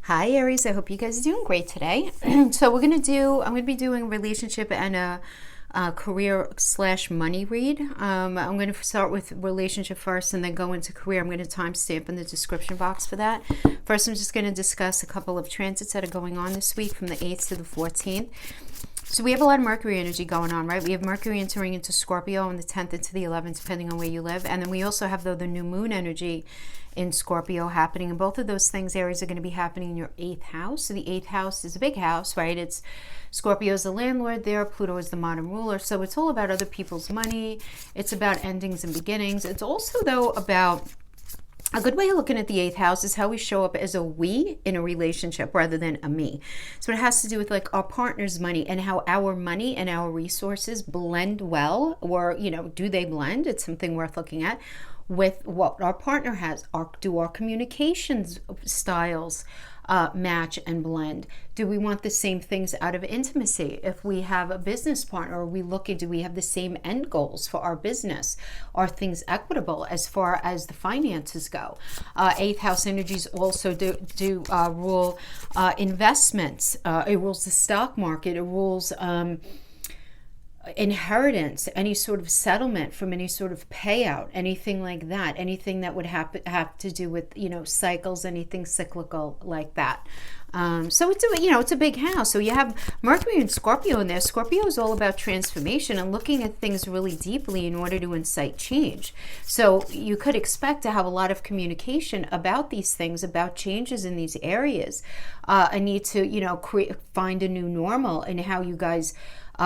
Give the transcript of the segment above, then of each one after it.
Hi Aries, I hope you guys are doing great today. So I'm going to be doing relationship and a career slash money read. I'm going to start with relationship first and then go into career. I'm going to timestamp in the description box for that. First, I'm just going to discuss a couple of transits that are going on this week from the 8th to the 14th. So we have a lot of Mercury energy going on, right? We have Mercury entering into Scorpio on the 10th into the 11th, depending on where you live. And then we also have, the new moon energy in Scorpio happening. And both of those things, Aries, are going to be happening in your 8th house. So the 8th house is a big house, right? It's Scorpio is the landlord there. Pluto is the modern ruler. So it's all about other people's money. It's about endings and beginnings. It's also, though, about... A good way of looking at the 8th house is how we show up as a we in a relationship rather than a me. So it has to do with like our partner's money and how our money and our resources blend well, or, do they blend? It's something worth looking at with what our partner has. Do our communications styles match and blend? Do we want the same things out of intimacy? If we have a business partner, do we have the same end goals for our business? Are things equitable as far as the finances go? 8th house energies also do rule investments. It rules the stock market. It rules inheritance, any sort of settlement from any sort of payout, anything like that, anything that would have to do with, cycles, anything cyclical like that. So it's a big house. So you have Mercury and Scorpio in there. Scorpio is all about transformation and looking at things really deeply in order to incite change. So you could expect to have a lot of communication about these things, about changes in these areas. A need to, find a new normal in how you guys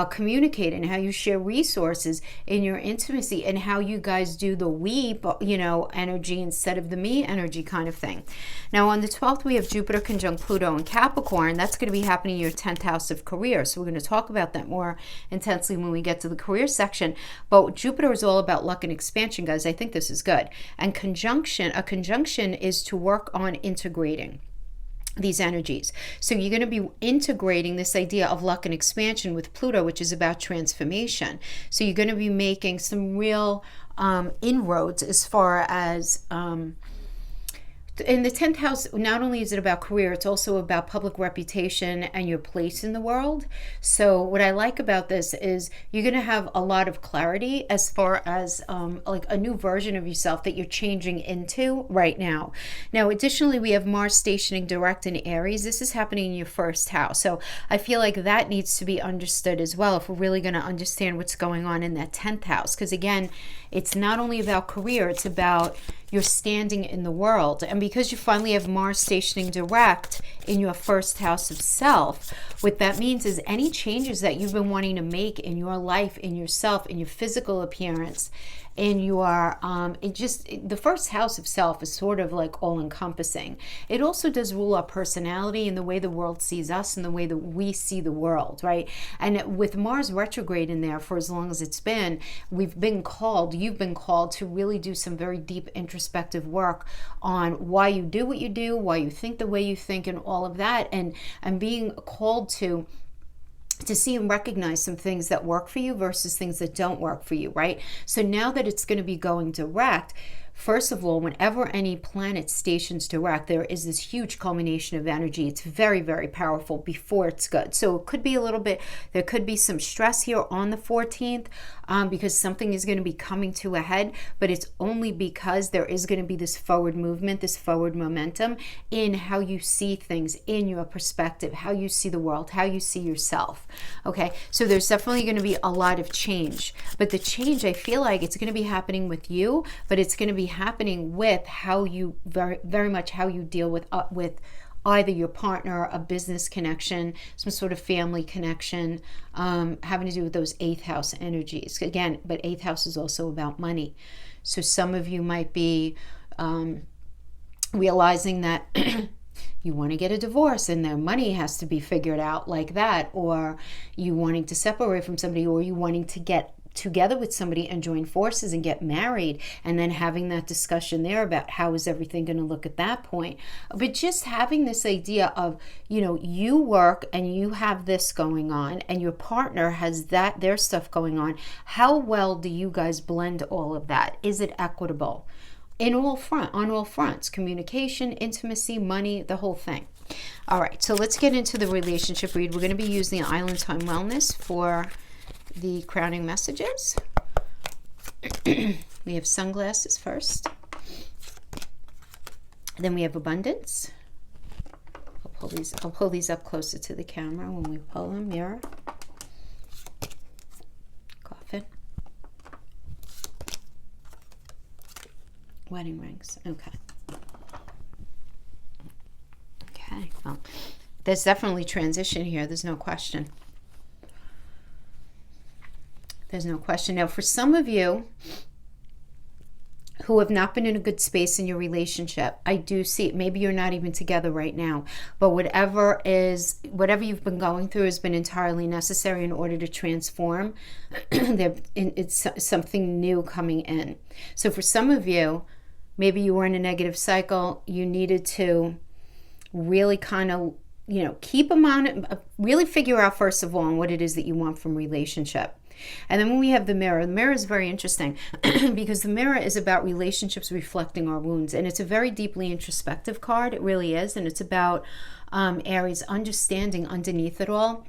communicate and how you share resources in your intimacy and how you guys do the we, energy instead of the me energy kind of thing. Now on the 12th, we have Jupiter conjunct Pluto in Capricorn. That's going to be happening in your 10th house of career. So we're going to talk about that more intensely when we get to the career section. But Jupiter is all about luck and expansion, guys. I think this is good. And a conjunction is to work on integrating these energies. So you're going to be integrating this idea of luck and expansion with Pluto, which is about transformation. So you're going to be making some real inroads as far as in the 10th house. Not only is it about career, it's also about public reputation and your place in the world. So what I like about this is you're going to have a lot of clarity as far as like a new version of yourself that you're changing into right now. Now, additionally, we have Mars stationing direct in Aries. This is happening in your 1st house. So I feel like that needs to be understood as well if we're really going to understand what's going on in that 10th house. Because again, it's not only about career, it's about your standing in the world. And because you finally have Mars stationing direct in your 1st house of self, what that means is any changes that you've been wanting to make in your life, in yourself, in your physical appearance, in your the 1st house of self is sort of like all encompassing. It also does rule our personality and the way the world sees us and the way that we see the world, right? And with Mars retrograde in there for as long as it's been, you've been called to really do some very deep introspective work on why you do what you do, why you think the way you think, and all of that, and being called to see and recognize some things that work for you versus things that don't work for you, right? So now that it's going to be going direct, first of all, whenever any planet stations direct, there is this huge culmination of energy. It's very, very powerful before it's good. So it could be there could be some stress here on the 14th because something is going to be coming to a head, but it's only because there is going to be this forward movement, this forward momentum in how you see things, in your perspective, how you see the world, how you see yourself. Okay, so there's definitely going to be a lot of change, but the change, I feel like it's going to be happening with you, but it's going to be happening with how you very, very much how you deal with either your partner, a business connection, some sort of family connection, having to do with those 8th house energies. Again, but 8th house is also about money. So some of you might be realizing that you want to get a divorce and their money has to be figured out like that, or you wanting to separate from somebody, or you wanting to get together with somebody and join forces and get married, and then having that discussion there about how is everything going to look at that point. But just having this idea of, you work and you have this going on and your partner has their stuff going on. How well do you guys blend all of that? Is it equitable? On all fronts, communication, intimacy, money, the whole thing. All right, so let's get into the relationship read. We're going to be using the Island Time Wellness for the crowning messages. We have sunglasses first. Then we have abundance. I'll pull these up closer to the camera when we pull them. Mirror. Coffin. Wedding rings. Okay. Okay, well, there's definitely transition here. There's no question. There's no question. Now, for some of you who have not been in a good space in your relationship, I do see, maybe you're not even together right now, but whatever you've been going through has been entirely necessary in order to transform. It's something new coming in. So for some of you, maybe you were in a negative cycle, you needed to really kind of, keep them on it, really figure out first of all what it is that you want from relationship. And then when we have the mirror is very interesting because the mirror is about relationships reflecting our wounds. And it's a very deeply introspective card. It really is. And it's about Aries understanding underneath it all.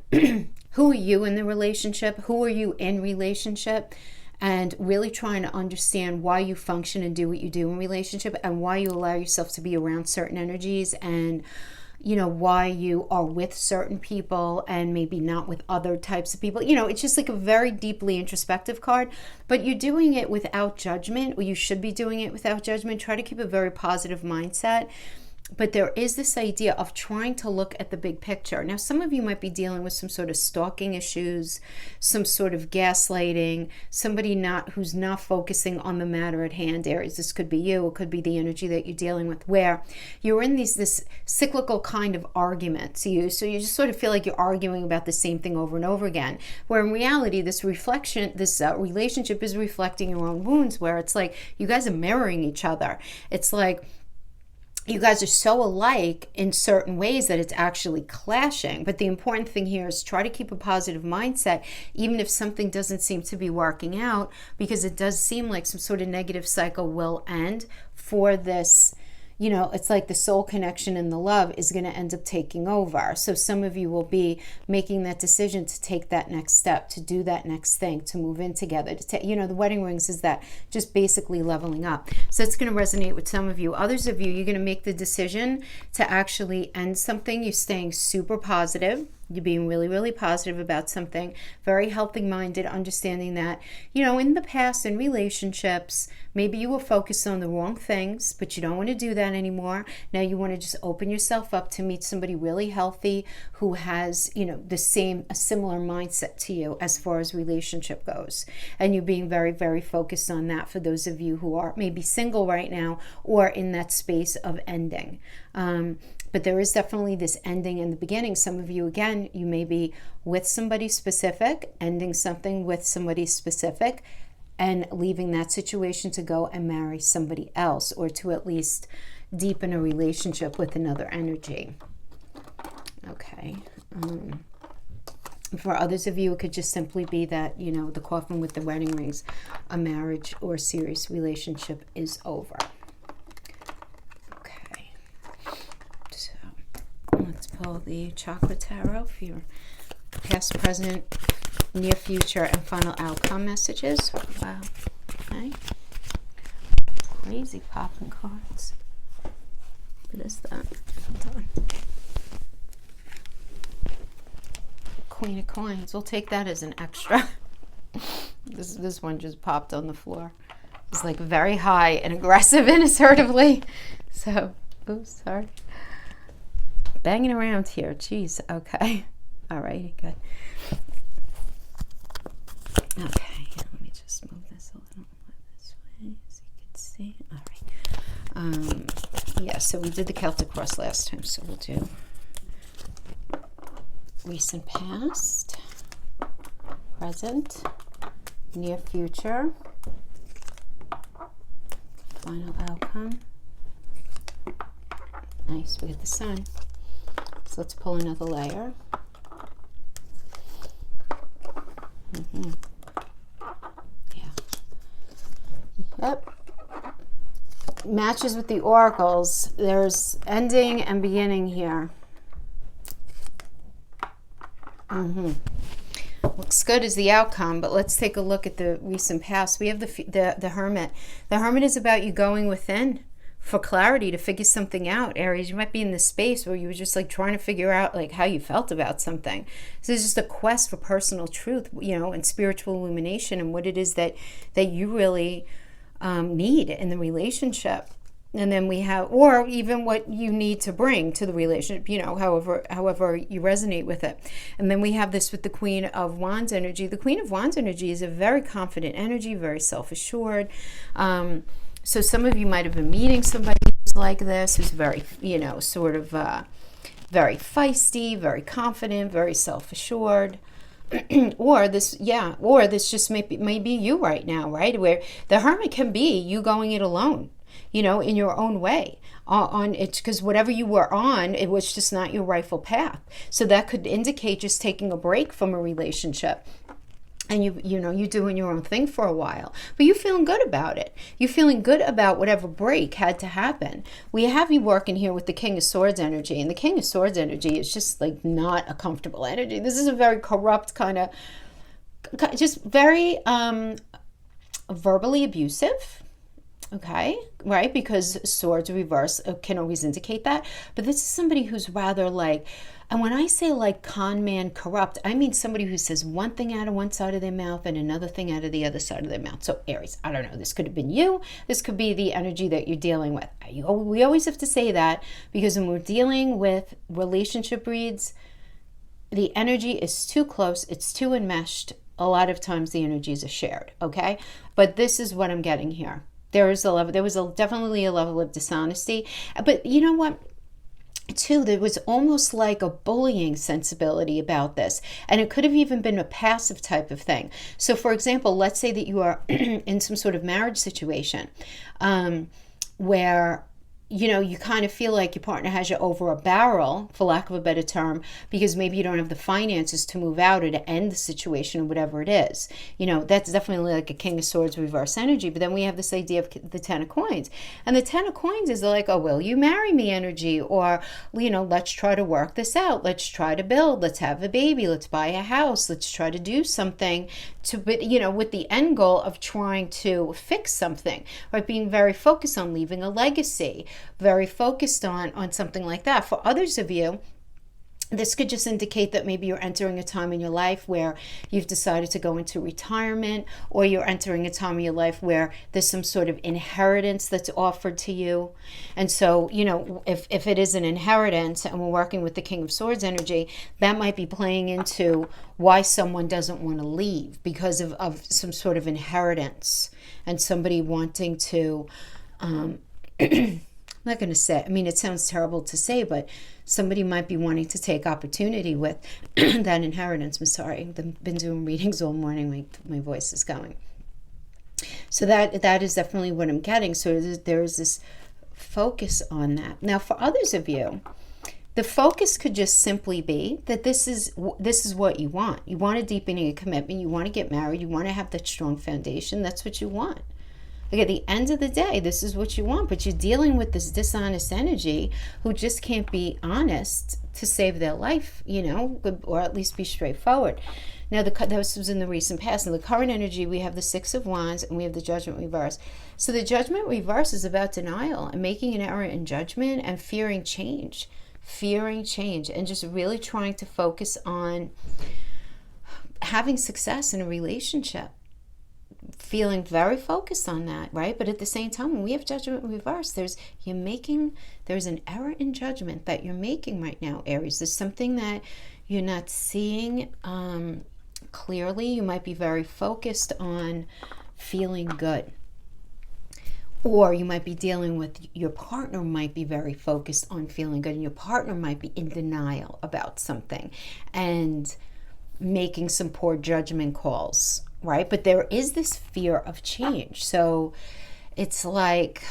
Who are you in the relationship? Who are you in relationship? And really trying to understand why you function and do what you do in relationship and why you allow yourself to be around certain energies and, why you are with certain people and maybe not with other types of people. It's just like a very deeply introspective card, but you're doing it without judgment, or you should be doing it without judgment. Try to keep a very positive mindset. But there is this idea of trying to look at the big picture. Now, some of you might be dealing with some sort of stalking issues, some sort of gaslighting, somebody who's not focusing on the matter at hand. Aries, this could be you, it could be the energy that you're dealing with, where you're in this cyclical kind of argument. So you just sort of feel like you're arguing about the same thing over and over again. Where in reality, this relationship is reflecting your own wounds, where it's like you guys are mirroring each other. It's like you guys are so alike in certain ways that it's actually clashing. But the important thing here is try to keep a positive mindset, even if something doesn't seem to be working out, because it does seem like some sort of negative cycle will end for this. It's like the soul connection and the love is going to end up taking over. So some of you will be making that decision to take that next step, to do that next thing, to move in together. The wedding rings is that just basically leveling up. So it's going to resonate with some of you. Others of you, you're going to make the decision to actually end something. You're staying super positive. You're being really, really positive about something, very healthy-minded, understanding that, in the past, in relationships, maybe you were focused on the wrong things, but you don't want to do that anymore. Now you want to just open yourself up to meet somebody really healthy who has, a similar mindset to you as far as relationship goes. And you're being very, very focused on that for those of you who are maybe single right now or in that space of ending. But there is definitely this ending and the beginning. Some of you, again, you may be with somebody specific, ending something with somebody specific, and leaving that situation to go and marry somebody else, or to at least deepen a relationship with another energy. Okay. For others of you, it could just simply be that, the coffin with the wedding rings, a marriage or serious relationship is over. Let's pull the Chakra Tarot for your past, present, near future, and final outcome messages. Wow. Okay. Crazy popping cards. What is that? Hold on. Queen of Coins. We'll take that as an extra. This one just popped on the floor. It's like very high and aggressive and assertively. So, oops, sorry. Banging around here. Jeez. Okay. All right. Good. Okay. Let me just move this a little this way so you can see. All right. Yeah. So we did the Celtic Cross last time. So we'll do recent past, present, near future, final outcome. Nice. We get the Sun. So let's pull another layer. Yeah. Yep. matches with the oracles. There's ending and beginning here. Looks good as the outcome, but let's take a look at the recent past. We have the Hermit. The Hermit is about you going within for clarity to figure something out. Aries, you might be in this space where you were just like trying to figure out like how you felt about something. So it's just a quest for personal truth, you know, and spiritual illumination, and what it is that you really need in the relationship. And then we have, or even what you need to bring to the relationship, you know, however you resonate with it. And then we have this with the Queen of Wands energy. The Queen of Wands energy is a very confident energy, very self-assured. So some of you might have been meeting somebody who's like this, who's very, you know, sort of very feisty, very confident, very self-assured. or this just may be you right now, right? Where the Hermit can be you going it alone, you know, in your own way. On it, because whatever you were on, it was just not your rightful path. So that could indicate just taking a break from a relationship. And you know, you're doing your own thing for a while, but you're feeling good about it. You're feeling good about whatever break had to happen. We have you working here with the King of Swords energy, and the King of Swords energy is just like not a comfortable energy. This is a very corrupt kind of, just very verbally abusive. Okay, right? Because swords reverse can always indicate that. But this is somebody who's rather like, and when I say like con man corrupt, I mean somebody who says one thing out of one side of their mouth and another thing out of the other side of their mouth. So Aries, I don't know, this could have been you. This could be the energy that you're dealing with. We always have to say that, because when we're dealing with relationship reads, the energy is too close, it's too enmeshed. A lot of times the energies are shared, okay? But this is what I'm getting here. There was definitely a level of dishonesty. But you know what? Too, there was almost like a bullying sensibility about this. And it could have even been a passive type of thing. So for example, let's say that you are in some sort of marriage situation where, you know, you kind of feel like your partner has you over a barrel, for lack of a better term, because maybe you don't have the finances to move out or to end the situation or whatever it is. You know, that's definitely like a King of Swords reverse energy. But then we have this idea of the Ten of Coins. And the Ten of Coins is like, oh, will you marry me energy? Or, you know, let's try to work this out. Let's try to build. Let's have a baby. Let's buy a house. Let's try to do something to, you know, with the end goal of trying to fix something, right? Being very focused on leaving a legacy, very focused on something like that. For others of you, this could just indicate that maybe you're entering a time in your life where you've decided to go into retirement, or you're entering a time in your life where there's some sort of inheritance that's offered to you. And so, you know, if it is an inheritance and we're working with the King of Swords energy, that might be playing into why someone doesn't want to leave, because of some sort of inheritance and somebody wanting to, I'm not going to say, I mean, it sounds terrible to say, but somebody might be wanting to take opportunity with that inheritance. I'm sorry, I've been doing readings all morning. My voice is going. So that is definitely what I'm getting. So there's this focus on that. Now, for others of you, the focus could just simply be that this is what you want. You want a deepening of commitment. You want to get married. You want to have that strong foundation. That's what you want. Like at the end of the day, this is what you want, but you're dealing with this dishonest energy who just can't be honest to save their life, you know, or at least be straightforward. Now, this was in the recent past. In the current energy, we have the Six of Wands and we have the Judgment reverse. So the Judgment reverse is about denial and making an error in judgment and fearing change, and just really trying to focus on having success in a relationship. Feeling very focused on that, right? But at the same time, when we have Judgment reverse, there's an error in judgment that you're making right now, Aries. There's something that you're not seeing clearly. You might be very focused on feeling good. Or you might be dealing with, your partner might be very focused on feeling good, and your partner might be in denial about something and making some poor judgment calls, right? But there is this fear of change. So it's like,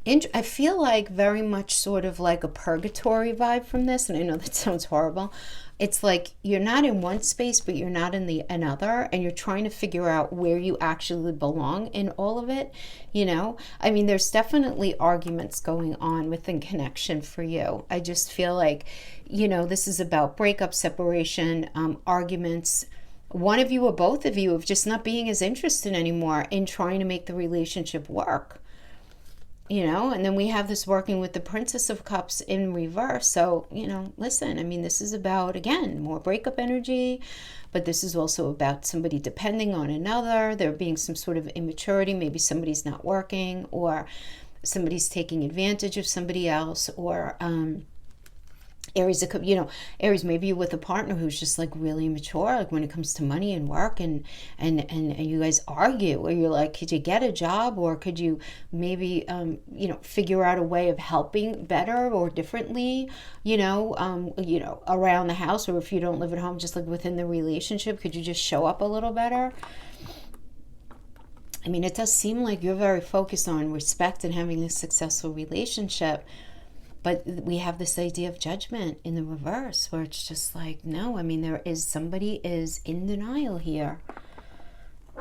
I feel like very much sort of like a purgatory vibe from this. And I know that sounds horrible, it's like you're not in one space, but you're not in the another, and you're trying to figure out where you actually belong in all of it. I mean, there's definitely arguments going on within connection for you. I just feel like, this is about breakup, separation, arguments. One of you or both of you of just not being as interested anymore in trying to make the relationship work. And then we have this working with the Princess of Cups in reverse. So, listen, I mean, this is about, again, more breakup energy, but this is also about somebody depending on another. There being some sort of immaturity. Maybe somebody's not working, or somebody's taking advantage of somebody else, or, Aries, Aries, maybe you're with a partner who's just like really immature, like when it comes to money and work, and you guys argue, or you're like, could you get a job, or could you maybe, figure out a way of helping better or differently, around the house, or if you don't live at home, just like within the relationship, could you just show up a little better? I mean, it does seem like you're very focused on respect and having a successful relationship. But we have this idea of judgment in the reverse, where it's just like, no, I mean, somebody is in denial here.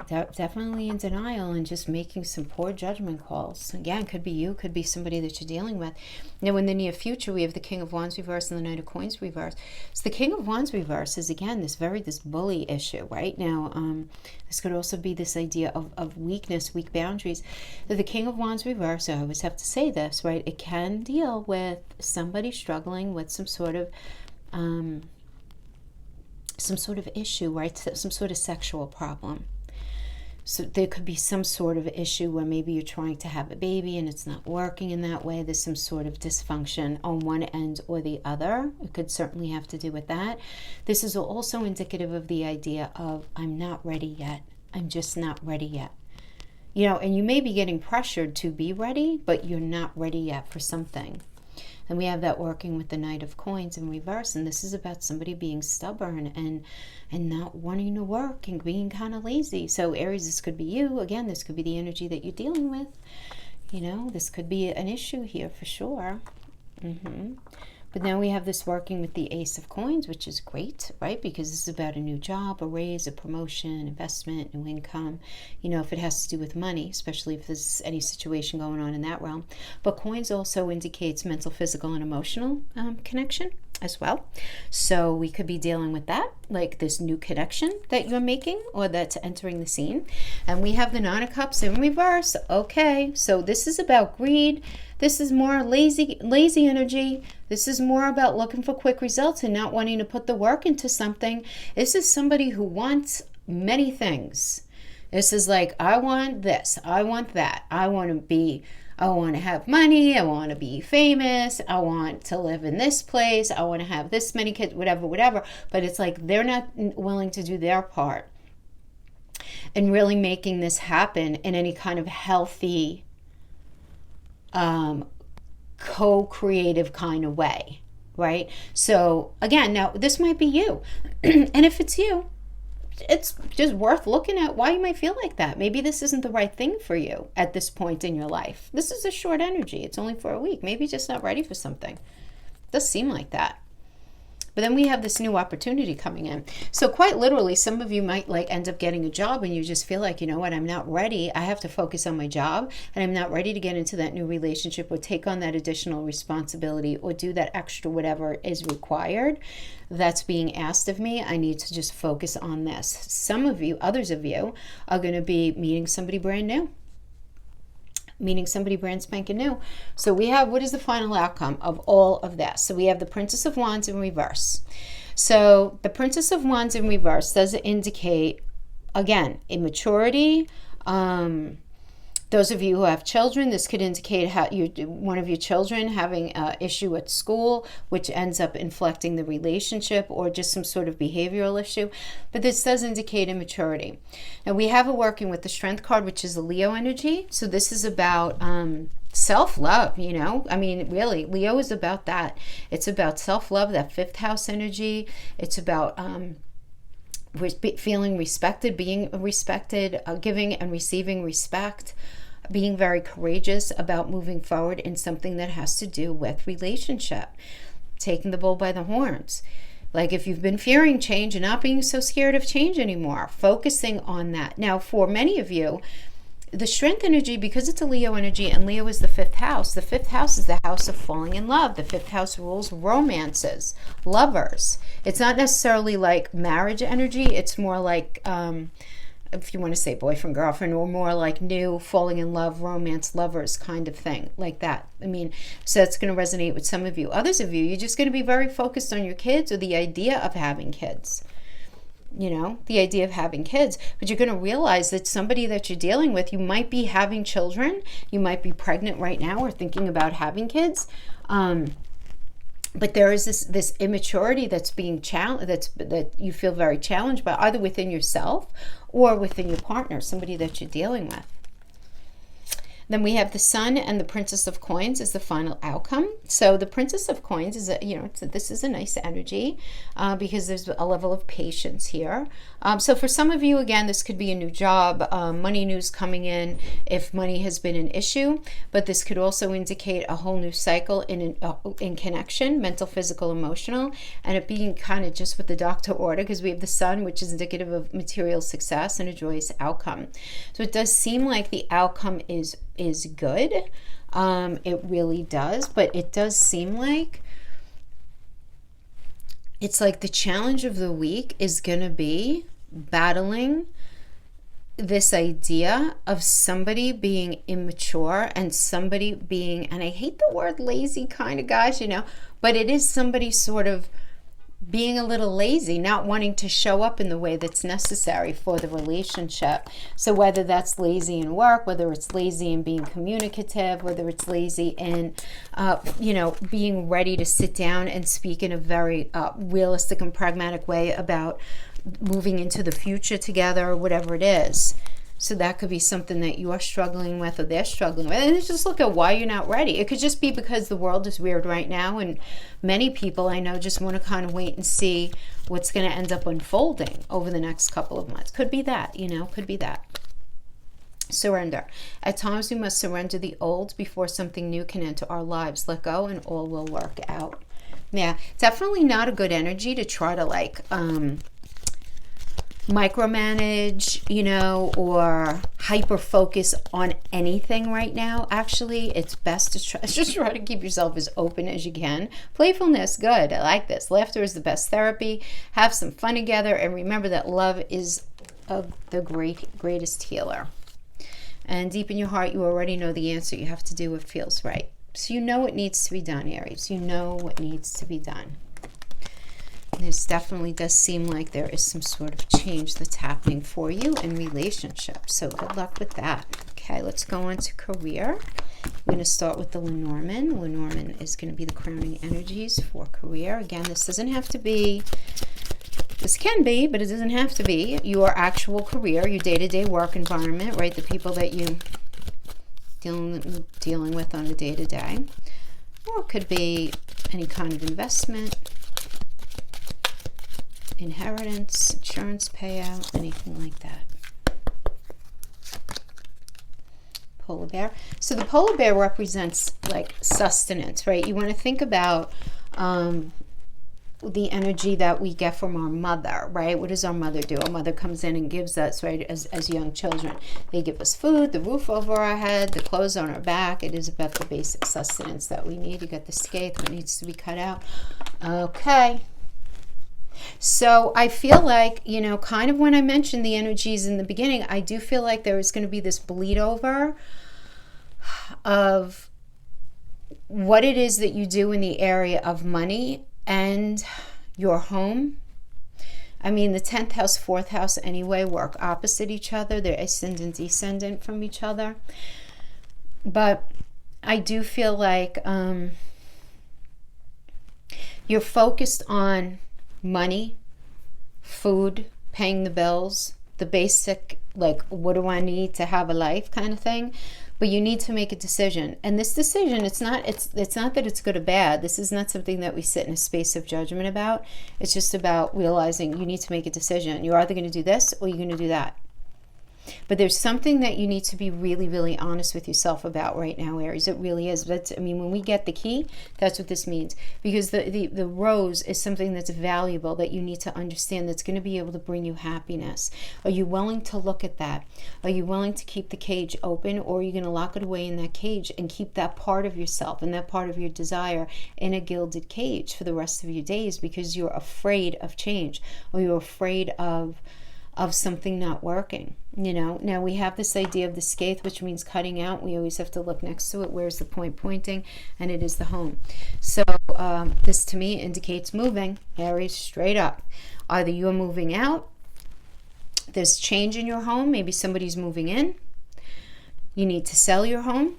They're definitely in denial and just making some poor judgment calls. Again, could be you, could be somebody that you're dealing with. Now, in the near future, we have the King of Wands reverse and the Knight of Coins reverse. So the King of Wands reverse is, again, this bully issue, right? Now, this could also be this idea of weakness, weak boundaries. The King of Wands reverse, I always have to say this, right? It can deal with somebody struggling with some sort of issue, right? Some sort of sexual problem. So there could be some sort of issue where maybe you're trying to have a baby and it's not working in that way. There's some sort of dysfunction on one end or the other. It could certainly have to do with that. This is also indicative of the idea of, I'm not ready yet. I'm just not ready yet. And you may be getting pressured to be ready, but you're not ready yet for something. And we have that working with the Knight of Coins in reverse. And this is about somebody being stubborn and not wanting to work and being kind of lazy. So Aries, this could be you. Again, this could be the energy that you're dealing with. This could be an issue here for sure. But now we have this working with the Ace of Coins, which is great, right? Because this is about a new job, a raise, a promotion, investment, new income. If it has to do with money, especially if there's any situation going on in that realm. But coins also indicates mental, physical, and emotional connection as well. So we could be dealing with that, like this new connection that you're making or that's entering the scene. And we have the Nine of Cups in reverse. Okay, so this is about greed. This is more lazy energy. This is more about looking for quick results and not wanting to put the work into something. This is somebody who wants many things. This is like, I want this, I want that, I want to have money, I want to be famous, I want to live in this place, I want to have this many kids, whatever. But it's like they're not willing to do their part in really making this happen in any kind of healthy, co-creative kind of way, right? So again, now this might be you. And if it's you, it's just worth looking at why you might feel like that. Maybe this isn't the right thing for you at this point in your life. This is a short energy. It's only for a week. Maybe you're just not ready for something. It does seem like that. But then we have this new opportunity coming in. So quite literally, some of you might end up getting a job and you just feel like, you know what, I'm not ready. I have to focus on my job and I'm not ready to get into that new relationship or take on that additional responsibility or do that extra whatever is required that's being asked of me. I need to just focus on this. Some of you, others of you, are going to be meeting somebody brand new. Meaning somebody brand spanking new. So we have, what is the final outcome of all of this? So we have the Princess of Wands in reverse. So the Princess of Wands in reverse does indicate, again, immaturity. Those of you who have children, this could indicate how one of your children having an issue at school, which ends up inflecting the relationship or just some sort of behavioral issue. But this does indicate immaturity. Now we have a working with the Strength card, which is a Leo energy. So this is about self-love, I mean, really, Leo is about that. It's about self-love, that fifth house energy. It's about feeling respected, being respected, giving and receiving respect, being very courageous about moving forward in something that has to do with relationship, taking the bull by the horns. Like if you've been fearing change and not being so scared of change anymore, focusing on that. Now, for many of you, the strength energy, because it's a Leo energy, and Leo is the fifth house. The fifth house is the house of falling in love. The fifth house rules romances, lovers. It's not necessarily like marriage energy. It's more like, if you want to say boyfriend, girlfriend, or more like new falling in love, romance, lovers kind of thing, like that. I mean, so it's going to resonate with some of you. Others of you, you're just going to be very focused on your kids or the idea of having kids. You know, the idea of having kids, but you're going to realize that somebody that you're dealing with, you might be having children, you might be pregnant right now or thinking about having kids, but there is this immaturity that's being challenged, that you feel very challenged by, either within yourself or within your partner, somebody that you're dealing with. Then we have the Sun and the Princess of Coins as the final outcome. So the Princess of Coins is this is a nice energy because there's a level of patience here. So for some of you, again, this could be a new job, money news coming in if money has been an issue, but this could also indicate a whole new cycle in connection, mental, physical, emotional, and it being kind of just with the doctor order, because we have the Sun, which is indicative of material success and a joyous outcome. So it does seem like the outcome is good. It really does, but it does seem like it's like the challenge of the week is going to be battling this idea of somebody being immature and somebody being, and I hate the word lazy kind of guys, but it is somebody sort of being a little lazy, not wanting to show up in the way that's necessary for the relationship. So whether that's lazy in work, whether it's lazy in being communicative, whether it's lazy in, being ready to sit down and speak in a very realistic and pragmatic way about moving into the future together, or whatever it is. So that could be something that you are struggling with or they're struggling with. And just look at why you're not ready. It could just be because the world is weird right now, and many people I know just want to kind of wait and see what's going to end up unfolding over the next couple of months. Could be that, could be that. Surrender. At times we must surrender the old before something new can enter our lives. Let go and all will work out. Yeah, definitely not a good energy to try to micromanage, or hyper focus on anything right now. Actually, it's best to just try to keep yourself as open as you can. Playfulness, good. I like this. Laughter is the best therapy. Have some fun together, and remember that love is the greatest healer. And deep in your heart, you already know the answer. You have to do what feels right. So you know what needs to be done, Aries. You know what needs to be done. This definitely does seem like there is some sort of change that's happening for you in relationships. So good luck with that. Okay, let's go on to career. I'm going to start with the Lenormand. Lenormand is going to be the crowning energies for career. Again, this doesn't have to be, this can be, but it doesn't have to be your actual career, your day-to-day work environment, right? The people that you dealing with on a day-to-day. Or it could be any kind of investment, inheritance, insurance payout, anything like that. Polar bear. So the polar bear represents like sustenance, right? You want to think about the energy that we get from our mother, right? What does our mother do? Our mother comes in and gives us, right, as young children. They give us food, the roof over our head, the clothes on our back. It is about the basic sustenance that we need. You got the scathe that needs to be cut out. Okay. So I feel like, kind of when I mentioned the energies in the beginning, I do feel like there is going to be this bleed over of what it is that you do in the area of money and your home. I mean, the 10th house, 4th house anyway work opposite each other. They're ascendant, descendant from each other. But I do feel like you're focused on money, food, paying the bills, the basic, like, what do I need to have a life kind of thing. But you need to make a decision. And this decision, it's not that it's good or bad. This is not something that we sit in a space of judgment about. It's just about realizing you need to make a decision. You're either going to do this or you're going to do that. But there's something that you need to be really, really honest with yourself about right now, Aries. It really is. That's, I mean, when we get the key, that's what this means. Because the rose is something that's valuable that you need to understand, that's going to be able to bring you happiness. Are you willing to look at that? Are you willing to keep the cage open, or are you going to lock it away in that cage and keep that part of yourself and that part of your desire in a gilded cage for the rest of your days because you're afraid of change, or you're afraid of something not working? You know, now we have this idea of the scathe, which means cutting out. We always have to look next to it. Where's the point pointing? And it is the home. So this to me indicates moving, Aries, straight up. Either you're moving out, there's change in your home, maybe somebody's moving in, you need to sell your home,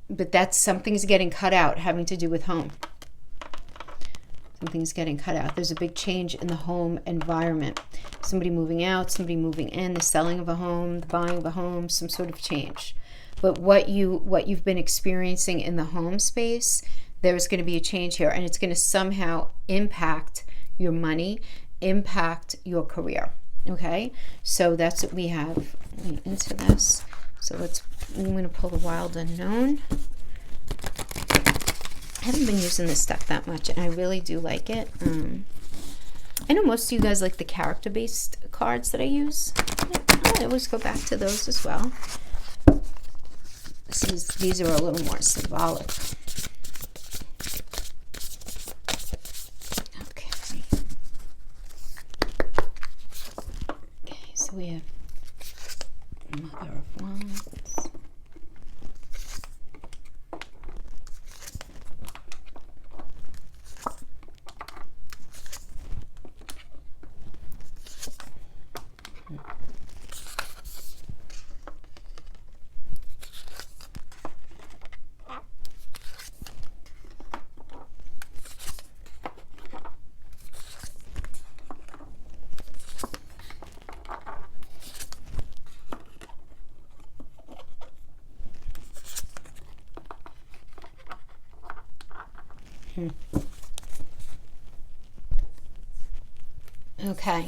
but that's, something's getting cut out having to do with home. Something's getting cut out. There's a big change in the home environment. Somebody moving out, somebody moving in, the selling of a home, the buying of a home, some sort of change. But what you've been experiencing in the home space, there's going to be a change here, and it's going to somehow impact your money, impact your career. Okay, so that's what we have into this. So I'm going to pull the Wild Unknown. I haven't been using this stuff that much, and I really do like it. I know most of you guys like the character-based cards that I use. I always go back to those as well. These are a little more symbolic. Okay. Okay, so we have Mother of Wands. Okay,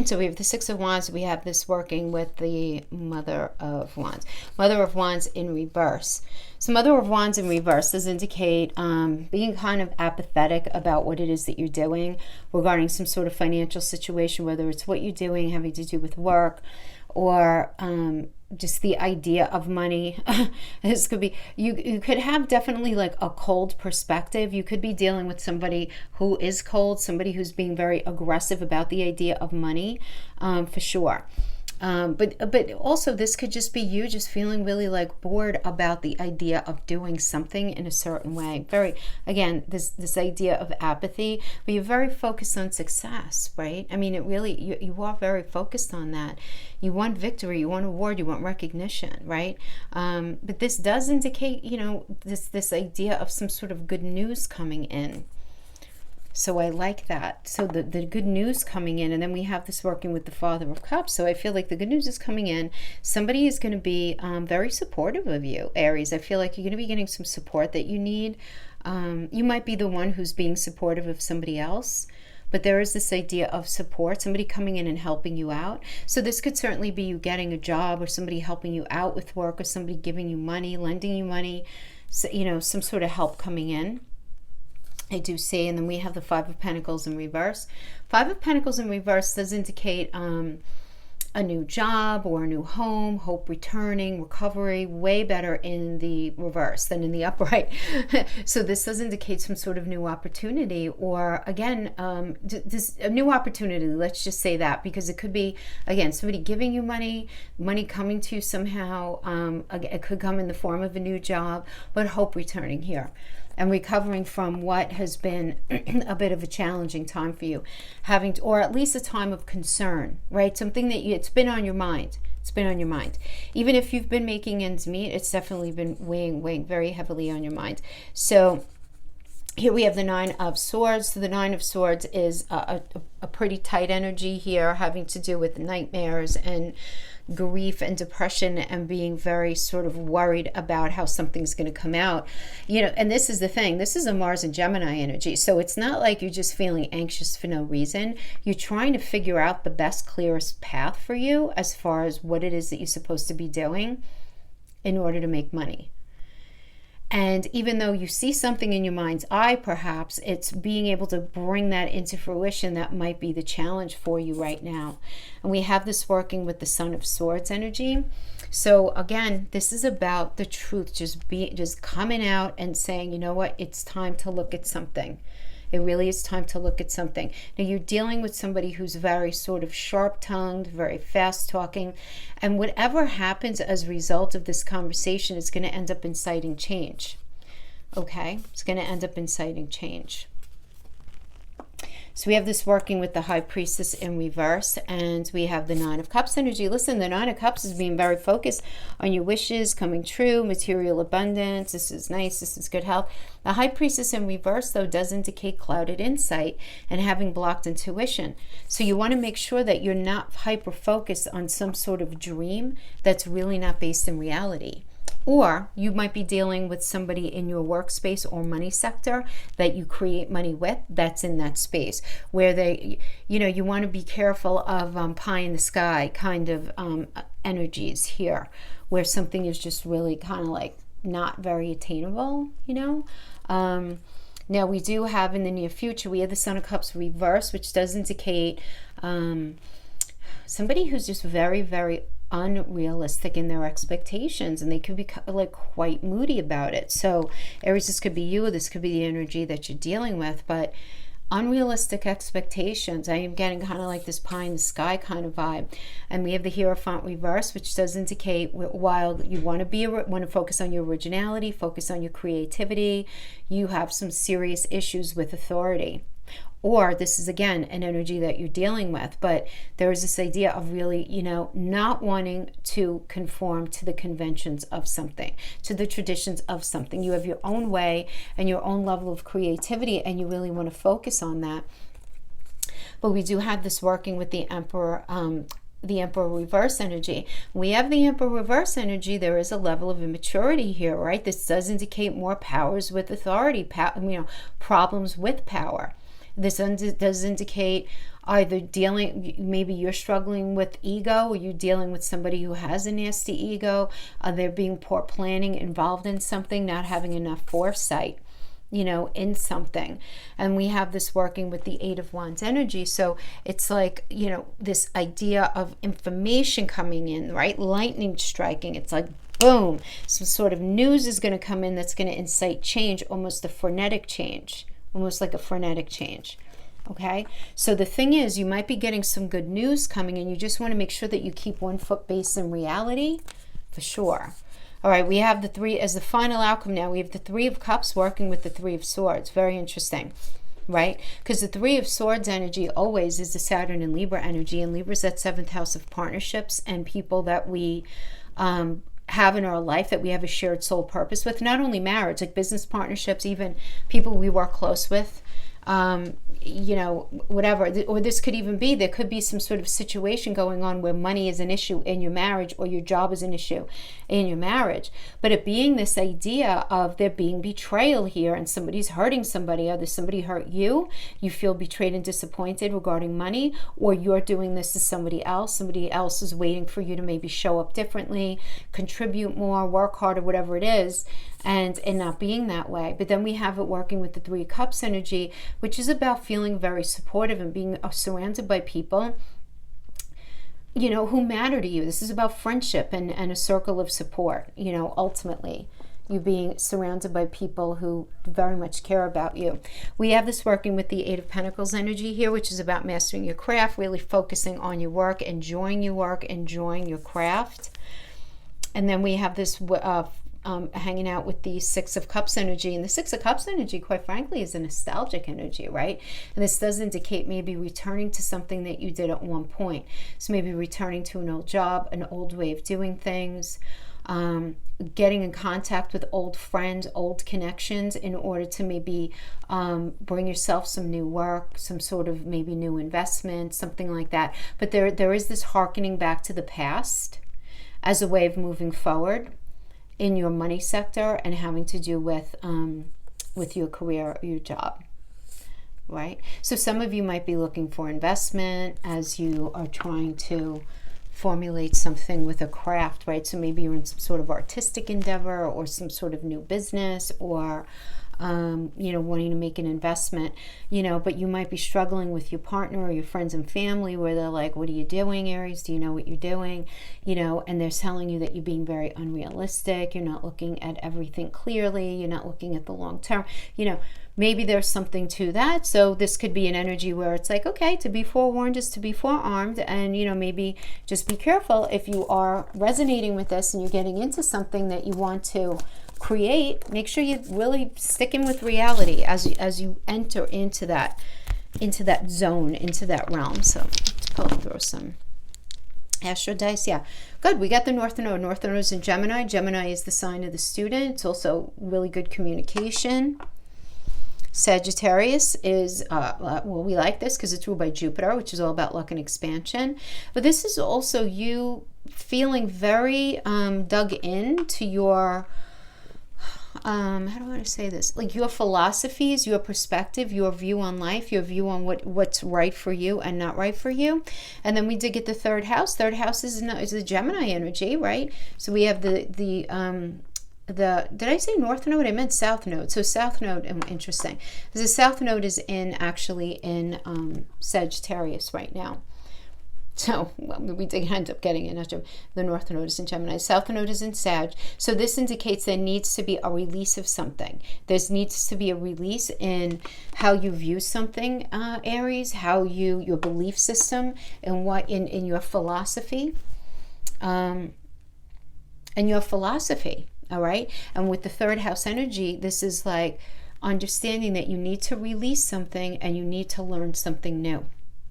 so we have the Six of Wands. We have this working with the Mother of Wands. Mother of Wands in reverse. So Mother of Wands in reverse does indicate being kind of apathetic about what it is that you're doing regarding some sort of financial situation, whether it's what you're doing having to do with work, or just the idea of money. This could be, you could have definitely like a cold perspective. You could be dealing with somebody who is cold, somebody who's being very aggressive about the idea of money, for sure. But also this could just be you just feeling really like bored about the idea of doing something in a certain way. Very, again, this idea of apathy, but you're very focused on success, right? I mean, it really, you are very focused on that. You want victory, you want award, you want recognition, right? But this does indicate, you know, this idea of some sort of good news coming in. So I like that. So the good news coming in, and then we have this working with the Father of Cups. So I feel like the good news is coming in. Somebody is going to be very supportive of you, Aries. I feel like you're going to be getting some support that you need. You might be the one who's being supportive of somebody else, but there is this idea of support, somebody coming in and helping you out. So this could certainly be you getting a job, or somebody helping you out with work, or somebody giving you money, lending you money, so, you know, some sort of help coming in. I do see. And then we have the Five of Pentacles in reverse. Five of Pentacles in reverse does indicate a new job or a new home, hope returning, recovery, way better in the reverse than in the upright. So this does indicate some sort of new opportunity, or again, this a new opportunity, let's just say that, because it could be, again, somebody giving you money coming to you somehow. It could come in the form of a new job, but hope returning here. And recovering from what has been a bit of a challenging time for you, having to, or at least a time of concern, right? Something that it's been on your mind. It's been on your mind. Even if you've been making ends meet, it's definitely been weighing very heavily on your mind. So here we have the Nine of Swords. So the Nine of Swords is a pretty tight energy here, having to do with nightmares and grief and depression and being very sort of worried about how something's going to come out. And this is the thing, this is a Mars and Gemini energy. So it's not like you're just feeling anxious for no reason. You're trying to figure out the best, clearest path for you as far as what it is that you're supposed to be doing in order to make money. And even though you see something in your mind's eye, perhaps, it's being able to bring that into fruition that might be the challenge for you right now. And we have this working with the Son of Swords energy. So again, this is about the truth, just coming out and saying, you know what, it's time to look at something. It really is time to look at something. Now, you're dealing with somebody who's very sort of sharp-tongued, very fast-talking, and whatever happens as a result of this conversation is going to end up inciting change. Okay? It's going to end up inciting change. So we have this working with the High Priestess in reverse, and we have the Nine of Cups energy. Listen, the Nine of Cups is being very focused on your wishes coming true, material abundance. This is nice. This is good health. The High Priestess in reverse, though, does indicate clouded insight and having blocked intuition. So you want to make sure that you're not hyper-focused on some sort of dream that's really not based in reality. Or you might be dealing with somebody in your workspace or money sector that you create money with that's in that space where they, you want to be careful of pie in the sky kind of energies here, where something is just really kind of like not very attainable, Now we do have in the near future, we have the Son of Cups reverse, which does indicate somebody who's just very, very unrealistic in their expectations, and they could be like quite moody about it. So Aries, this could be you, this could be the energy that you're dealing with, but unrealistic expectations. I am getting kind of like this pie in the sky kind of vibe. And we have the Hierophant reverse, which does indicate while you want to focus on your originality, focus on your creativity, you have some serious issues with authority. Or this is, again, an energy that you're dealing with, but there is this idea of really, not wanting to conform to the conventions of something, to the traditions of something. You have your own way and your own level of creativity, and you really want to focus on that. But we do have this working with the Emperor reverse energy. We have the Emperor reverse energy. There is a level of immaturity here, right? This does indicate more powers with authority, problems with power. This does indicate either maybe you're struggling with ego, or you're dealing with somebody who has a nasty ego. There being poor planning involved in something, not having enough foresight, in something. And we have this working with the Eight of Wands energy. So it's like, this idea of information coming in, right? Lightning striking. It's like, boom, some sort of news is going to come in that's going to incite change, almost like a frenetic change. Okay, so the thing is, you might be getting some good news coming in. You just want to make sure that you keep 1 foot base in reality, for sure. All right, we have the three as the final outcome now. We have the Three of Cups working with the Three of Swords. Very interesting, right? Because the Three of Swords energy always is the Saturn and Libra energy, and Libra is that 7th house of partnerships and people that we have in our life, that we have a shared soul purpose with. Not only marriage, like business partnerships, even people we work close with, whatever. Or this could even be, there could be some sort of situation going on where money is an issue in your marriage, or your job is an issue in your marriage. But it being this idea of there being betrayal here, and somebody's hurting somebody, either somebody hurt you, you feel betrayed and disappointed regarding money, or you're doing this to somebody else is waiting for you to maybe show up differently, contribute more, work harder, whatever it is, and not being that way. But then we have it working with the Three of Cups energy, which is about feeling very supportive and being surrounded by people who matter to you. This is about friendship and a circle of support, ultimately you being surrounded by people who very much care about you. We have this working with the Eight of Pentacles energy here, which is about mastering your craft, really focusing on your work, enjoying your work, enjoying your craft. And then we have this hanging out with the Six of Cups energy. And the Six of Cups energy, quite frankly, is a nostalgic energy, right? And this does indicate maybe returning to something that you did at one point. So maybe returning to an old job, an old way of doing things, getting in contact with old friends, old connections, in order to maybe bring yourself some new work, some sort of maybe new investment, something like that. But there is this hearkening back to the past, as a way of moving forward in your money sector and having to do with your career or your job, right? So some of you might be looking for investment as you are trying to formulate something with a craft, right? So maybe you're in some sort of artistic endeavor or some sort of new business, or wanting to make an investment, but you might be struggling with your partner or your friends and family, where they're like, what are you doing, Aries? Do you know what you're doing? And they're telling you that you're being very unrealistic. You're not looking at everything clearly. You're not looking at the long term. Maybe there's something to that. So this could be an energy where it's like, okay, to be forewarned is to be forearmed. And, maybe just be careful if you are resonating with this and you're getting into something that you want to create. Make sure you really stick in with reality as you enter into that zone, into that realm. So let's throw some Astro dice. Yeah, good. We got the North Node. North Node is in Gemini. Gemini is the sign of the student. It's also really good communication. Sagittarius is, we like this because it's ruled by Jupiter, which is all about luck and expansion. But this is also you feeling very dug into your, how do I want to say this? Like your philosophies, your perspective, your view on life, your view on what's right for you and not right for you. And then we did get the third house. Third house is the Gemini energy, right? So we have the did I say North Node? I meant South Node. So South Node, interesting. Because the South Node is actually in Sagittarius right now. So we did end up getting it. The North Node is in Gemini. South Node is in Sag. So this indicates there needs to be a release of something. There needs to be a release in how you view something, Aries, how your belief system, and what in your philosophy. And your philosophy. All right. And with the third house energy, this is like understanding that you need to release something and you need to learn something new.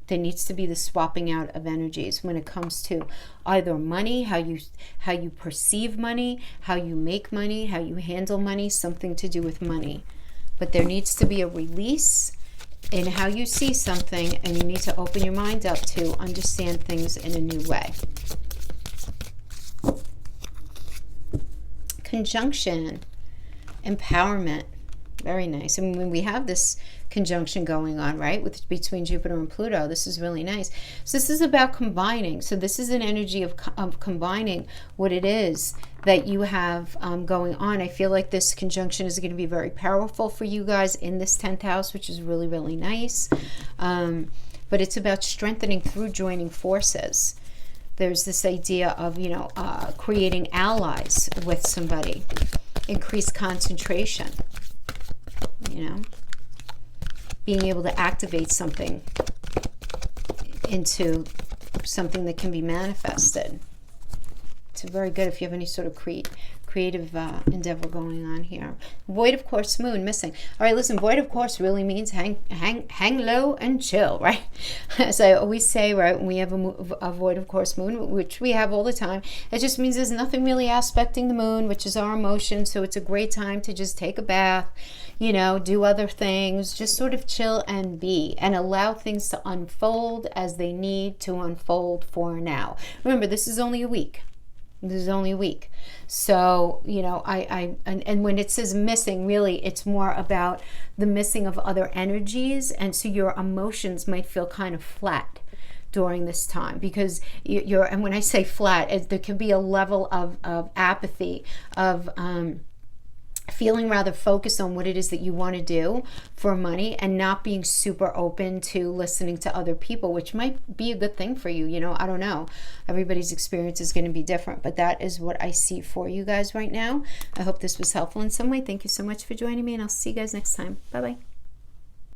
There needs to be the swapping out of energies when it comes to either money, how you perceive money, how you make money, how you handle money, something to do with money. But there needs to be a release in how you see something, and you need to open your mind up to understand things in a new way. Conjunction, empowerment, very nice. I mean, when we have this conjunction going on, right, between Jupiter and Pluto, this is really nice. So this is about combining. So this is an energy of combining what it is that you have going on. I feel like this conjunction is going to be very powerful for you guys in this 10th house, which is really, really nice. But it's about strengthening through joining forces. There's this idea of, creating allies with somebody, increased concentration, being able to activate something into something that can be manifested. It's very good if you have any sort of creative endeavor going on here. Void of course, moon missing. All right, listen, void of course really means hang low and chill, right? As I always say, right, when we have a void of course moon, which we have all the time, it just means there's nothing really aspecting the moon, which is our emotion. So it's a great time to just take a bath, do other things, just sort of chill and be, and allow things to unfold as they need to unfold for now. Remember, this is only a week. This is only a week. So, and when it says missing, really, it's more about the missing of other energies. And so your emotions might feel kind of flat during this time, because and when I say flat, there can be a level of apathy, of feeling rather focused on what it is that you want to do for money, and not being super open to listening to other people, which might be a good thing for you. I don't know. Everybody's experience is going to be different, but that is what I see for you guys right now. I hope this was helpful in some way. Thank you so much for joining me, and I'll see you guys next time. Bye-bye.